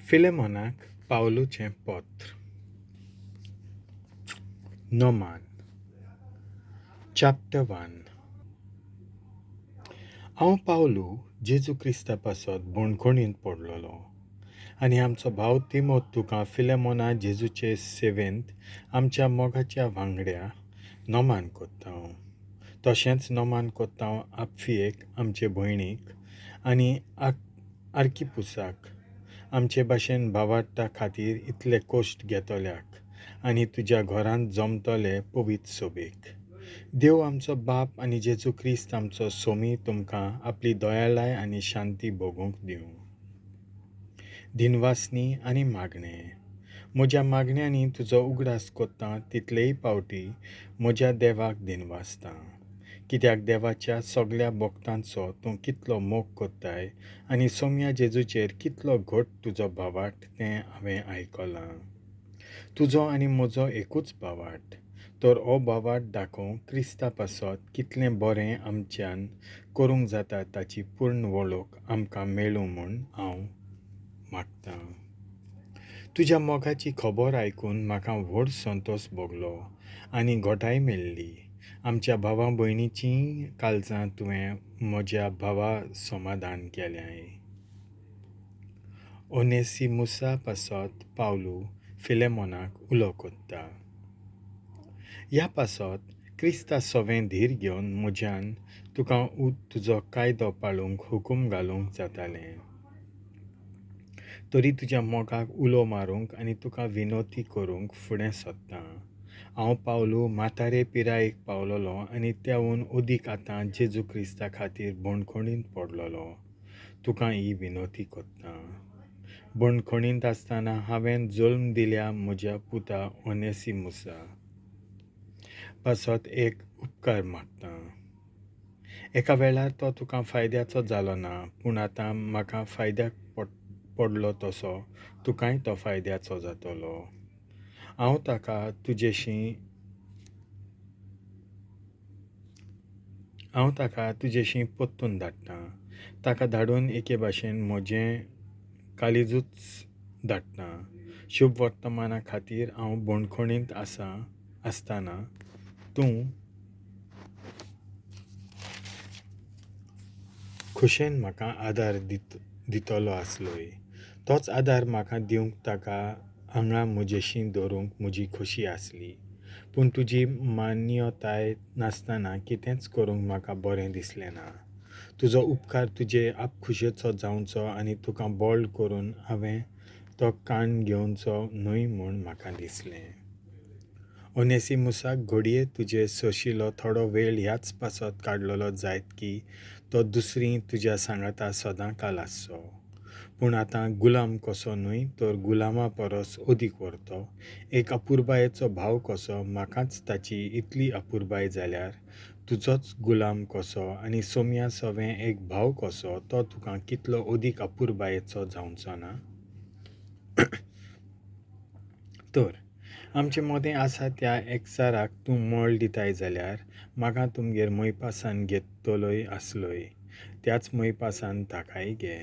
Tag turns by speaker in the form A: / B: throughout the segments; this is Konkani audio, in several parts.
A: Filemonak Pauluchem Potr. Noman. Ch.1. हांव पावलू जेजू क्रिस्ता पासत बोणखोणींत पडलोलो आनी आमचो भाव तिमोत तुका फिलेमोना जेजूचे सेवेंत आमच्या मोगाच्या वांगड्या नोमान कोत्ता. तशेंच नोमान कोत्ता आपफियेक आमचे भयणीक आनी आर्किपुसाक आमचे भाशेन भावार्था खातीर इतले कोश्ट घेतल्याक आनी तुज्या घरांत जमतले पवित्र सोबेक. देव आमचो बाप आनी जेजू क्रिस्त आमचो सोमी तुमकां आपली दयाळाय आनी शांती भोगूंक दिवं. दिनवासनी आनी मागणे. म्हज्या मागण्यांनी तुजो उगडास कोत्ता तितलेय पावटी म्हज्या देवाक दिनवासता. कित्याक देवाच्या सगळ्या भक्तांचो तूं कितलो मोग कोत्ताय आनी सोम्या जेजूचेर कितलो घट तुजो भावार्थ तें हांवें आयकलां. तुजो आनी म्हजो एकूच भावार्थ, तर हो भावार्थ दाखोवंक क्रिस्ता पासत कितलें बरें आमच्यान करूंक जाता ताची पूर्ण वळख आमकां मेळूं म्हूण हांव मागतां. तुज्या मोगाची खबर आयकून म्हाका व्हड संतोश भोगलो आनी घोटाय मेळ्ळी. आमच्या भावा भयणीचीं काळजां तुवें म्हज्या भावा समाधान केल्याय. ओनेसिमुसा पासत पावलू फिलेमोनाक उलो कोत्ता. ह्या पासत क्रिस्ता सवें धीर घेवन म्हज्यान तुका तुजो कायदो पाळूंक हुकूम घालूंक जातालें. तरी तुज्या मोगाक उलो मारूंक आनी तुका विनोती करूंक फुडें सरतां. हांव पावलू म्हातारे पिरायेक पावलोलो आनी त्याहून ओदीक आतां जेजू क्रिस्ता खातीर बोणखोणींत पडलोलो. तुका ही विनोती कोत्ता. बोणखोणींत आसतना हांवें जल्म दिल्या म्हज्या पुता ओनेसिमुसा पासत एक उपकार मागतां. एका वेळार तो तुका फायद्याचो जालो ना, पूण आतां म्हाका फायद्याक पडलो तसो तुकाय तो फायद्याचो जातलो. हांव ताका तुजेशी पोत्तून धाडटां. ताका धाडून एके भाशेन म्हजें काळीजूच धाडटां. शुभ वर्तमाना खातीर हांव बोणखोणींत आसतना तूं खुशेन म्हाका आदार दितलो आसलोय. तोच आदार म्हाका दिवंक ताका हांगा म्हजेशी दवरूंक म्हजी खोशी आसली. पूण तुजी मान्यताय नासतना कितेंच करूंक म्हाका बरें दिसलें ना. तुजो उपकार तुजे आपखुशेचो जावचो आनी तुका बोल्ड करून हांवें तो काण घेवचो न्हय म्हूण म्हाका दिसलें. ओनेसिमुसाक घडये तुजे सोशिलो थोडो वेळ ह्याच पासत काडलोलो जायत की तो दुसरी तुज्या सांगाता सदांकाल आसचो. पूण आतां गुलाम कसो न्हय तर गुलामा परस ओदीक व्हरतो. एक अपुरबायेचो भाव कसो म्हाकाच ताची इतली अपुरबाय जाल्यार तुजोच गुलाम कसो आनी सोम्या सवें एक भाव कसो तो तुका कितलो ओदीक अपुरबायेचो जावचो ना. तर आमचे मदें आसा त्या एकचाराक तूं मोल दिताय जाल्यार म्हाका तुमगेर मैपासान घेतलोय आसलोय त्याच मैपासान ताकाय घे.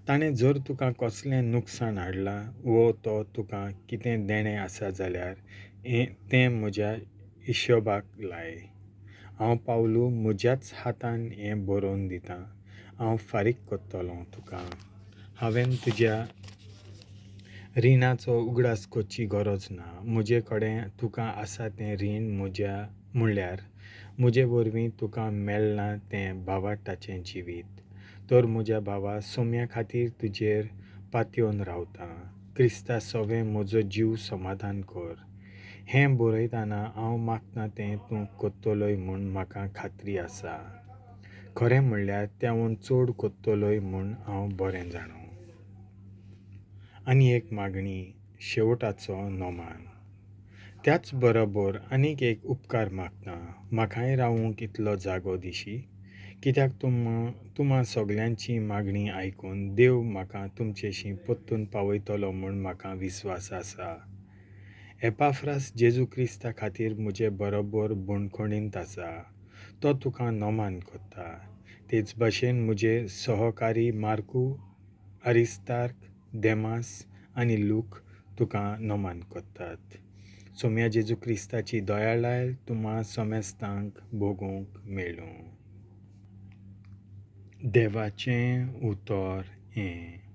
A: ताणें जर तुका कसलें नुकसाण हाडलां वो तो तुका कितें देणें आसा जाल्यार तें म्हज्या हिशोबाक लाय. हांव पावलू म्हज्याच हातान हें बरोवन दितां. हांव फारीक कोत्तलों तुका. हांवें तुज्या रिणाचो उगडास करची गरज ना. म्हजे कडेन तुका आसा तें रीण म्हणल्यार म्हजे वरवीं तुका मेळना तें भावार्थाचें जिवीत. तर म्हज्या भावा सोम्या खातीर तुजेर पातयेवन रावतां. क्रिस्ता सवें म्हजो जीव समाधान कर. हें बरयतना हांव मागतां तें तूं कोत्तलोय म्हूण म्हाका खात्री आसा. खरें म्हणल्यार त्याहून चड कोत्तलोय म्हूण हांव बरें जाणो. आनी एक मागणी, शेवटाचो नोमान. त्याच बरोबर आनीक एक उपकार मागतां. म्हाकाय रावूंक इतलो जागो दिशी. कित्याक तुमा सगल्यांची मागणी आयकून देव म्हाका तुमचेशी पोत्तून पावयतलो म्हूण म्हाका विस्वास आसा. एपाफ्रास जेजू क्रिस्ता खातीर म्हजे बरोबर बोणखोणींत आसा. तो तुका नोमान कोत्ता. तेच भाशेन म्हजे सहकारी मार्कू, अरिस्तार्क देमास आनी लूक तुका नोमान कोत्तात. सोम्या जेजू क्रिस्ताची दयाळाय तुमा सोमेस्तांक भोगूंक मेळूं. देवाचें उतर हें.